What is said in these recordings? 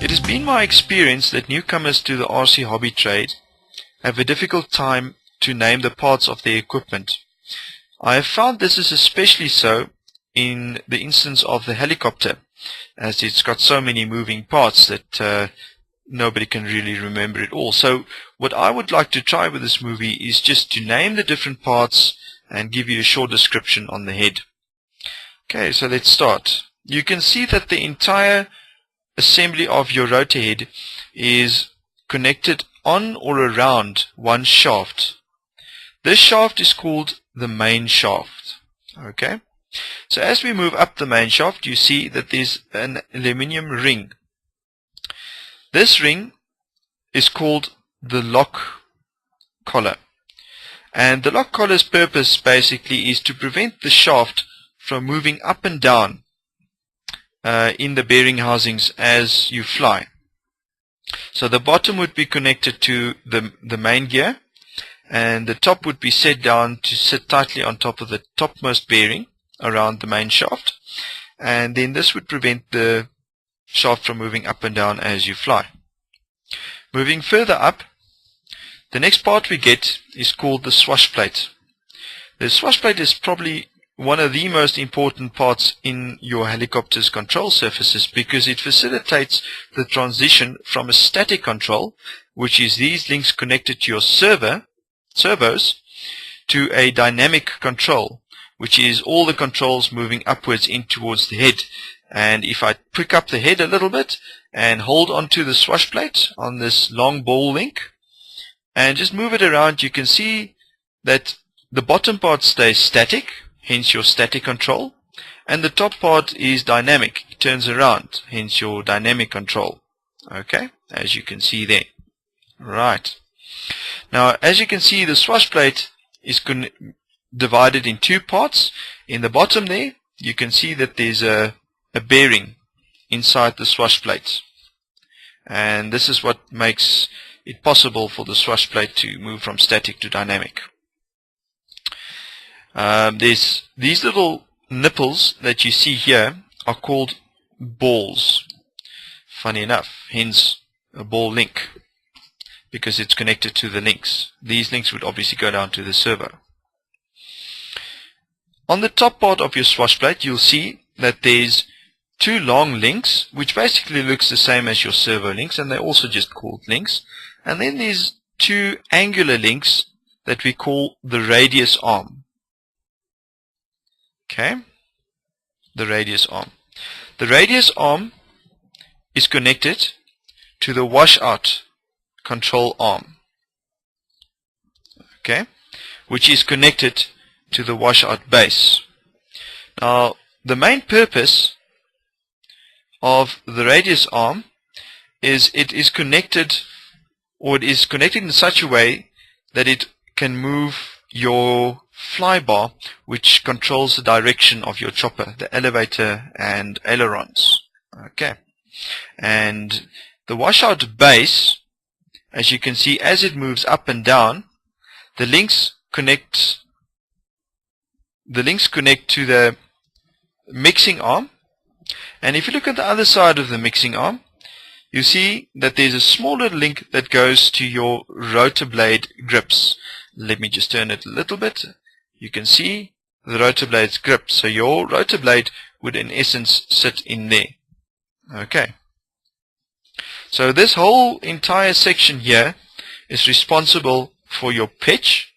It has been my experience that newcomers to the RC hobby trade have a difficult time to name the parts of their equipment. I have found this is especially so in the instance of the helicopter, as it's got so many moving parts that nobody can really remember it all. So what I would like to try with this movie is just to name the different parts and give you a short description on the head. Okay, so let's start. You can see that the entire assembly of your rotor head is connected on or around one shaft. This shaft is called the main shaft. Okay, so as we move up the main shaft, you see that there's an aluminium ring. This ring is called the lock collar, and the lock collar's purpose basically is to prevent the shaft from moving up and down in the bearing housings as you fly. So the bottom would be connected to the main gear, and the top would be set down to sit tightly on top of the topmost bearing around the main shaft, and then this would prevent the shaft from moving up and down as you fly. Moving further up, the next part we get is called the swash plate. The swash plate is probably one of the most important parts in your helicopter's control surfaces, because it facilitates the transition from a static control, which is these links connected to your servos, to a dynamic control, which is all the controls moving upwards in towards the head. And if I pick up the head a little bit and hold onto the swash plate on this long ball link and just move it around, you can see that the bottom part stays static, hence your static control, and the top part is dynamic, it turns around, hence your dynamic control. Okay, as you can see there. Right. Now, as you can see, the swash plate is divided in two parts. In the bottom there, you can see that there's a bearing inside the swash plate, and this is what makes it possible for the swash plate to move from static to dynamic. There's these little nipples that you see here are called balls. Funny enough, hence a ball link, because it's connected to the links. These links would obviously go down to the servo. On the top part of your swash plate, you'll see that there's two long links, which basically looks the same as your servo links, and they're also just called links. And then there's two angular links that we call the radius arm. Okay, the radius arm. The radius arm is connected to the washout control arm. Okay, which is connected to the washout base. Now, the main purpose of the radius arm is it is connected in such a way that it can move your fly bar, which controls the direction of your chopper, the elevator and ailerons. Okay, and the washout base, as you can see, as it moves up and down, the links connect to the mixing arm. And if you look at the other side of the mixing arm, you see that there's a smaller link that goes to your rotor blade grips. Let me just turn it a little bit. You can see the rotor blade's grip. So your rotor blade would in essence sit in there. Okay. So this whole entire section here is responsible for your pitch,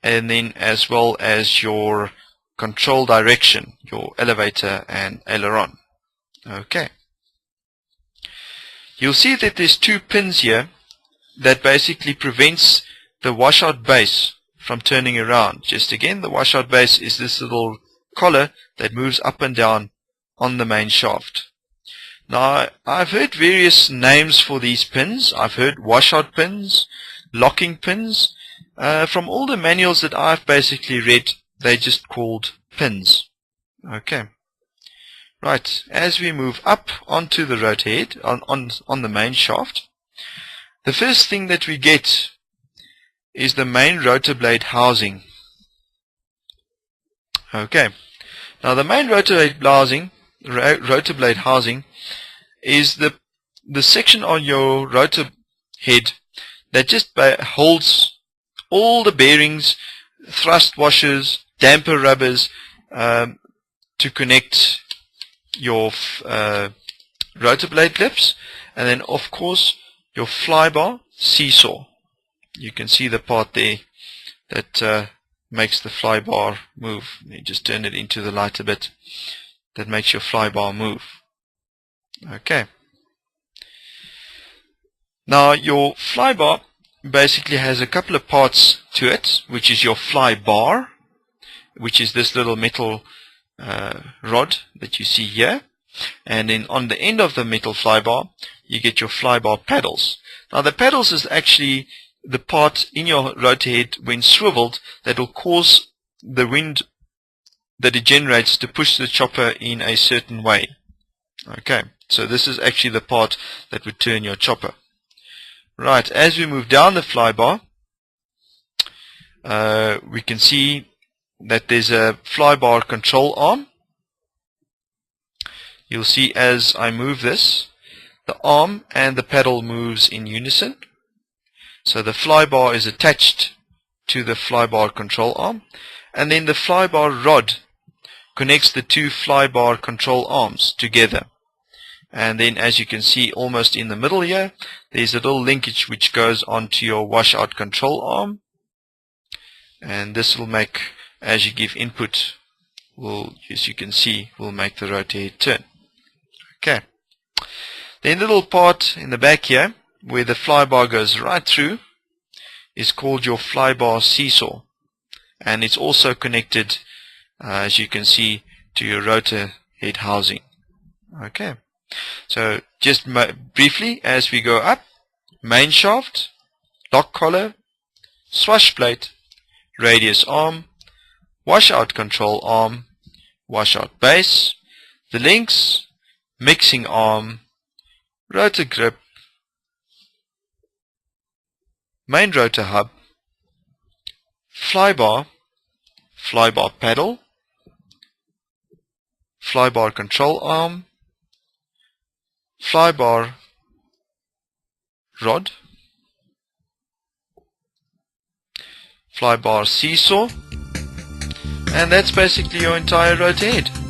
and then as well as your control direction, your elevator and aileron. Okay. You'll see that there's two pins here that basically prevents the washout base from turning around. Just again, the washout base is this little collar that moves up and down on the main shaft. Now, I've heard various names for these pins. I've heard washout pins, locking pins. From all the manuals that I've basically read, they're just called pins. Okay. Right, as we move up onto the rotor head, on the main shaft, the first thing that we get is the main rotor blade housing. Okay, now the main rotor blade housing is the the section on your rotor head that just holds all the bearings, thrust washers, damper rubbers, to connect your rotor blade clips, and then of course your flybar seesaw. You can see the part there that makes the flybar move. You just turn it into the light a bit. That makes your flybar move. Okay. Now your flybar basically has a couple of parts to it, which is your flybar, which is this little metal rod that you see here, and then on the end of the metal flybar you get your flybar paddles. Now the paddles is actually the part in your rotor head when swiveled that will cause the wind that it generates to push the chopper in a certain way. Okay, so this is actually the part that would turn your chopper. Right, as we move down the flybar, we can see that there's a flybar control arm. You'll see as I move this, the arm and the pedal moves in unison. So the flybar is attached to the flybar control arm, and then the flybar rod connects the two flybar control arms together. And then as you can see almost in the middle here, there's a little linkage which goes onto your washout control arm, and this will make, as you give input, as you can see, will make the rotor head turn. Okay. Then the little part in the back here where the flybar goes right through is called your flybar seesaw, and it's also connected, as you can see, to your rotor head housing. Okay, so just briefly as we go up: main shaft, lock collar, swash plate, radius arm, washout control arm, washout base, the links, mixing arm, rotor grip, main rotor hub, flybar, flybar paddle, flybar control arm, flybar rod, flybar seesaw, and that's basically your entire rotor head.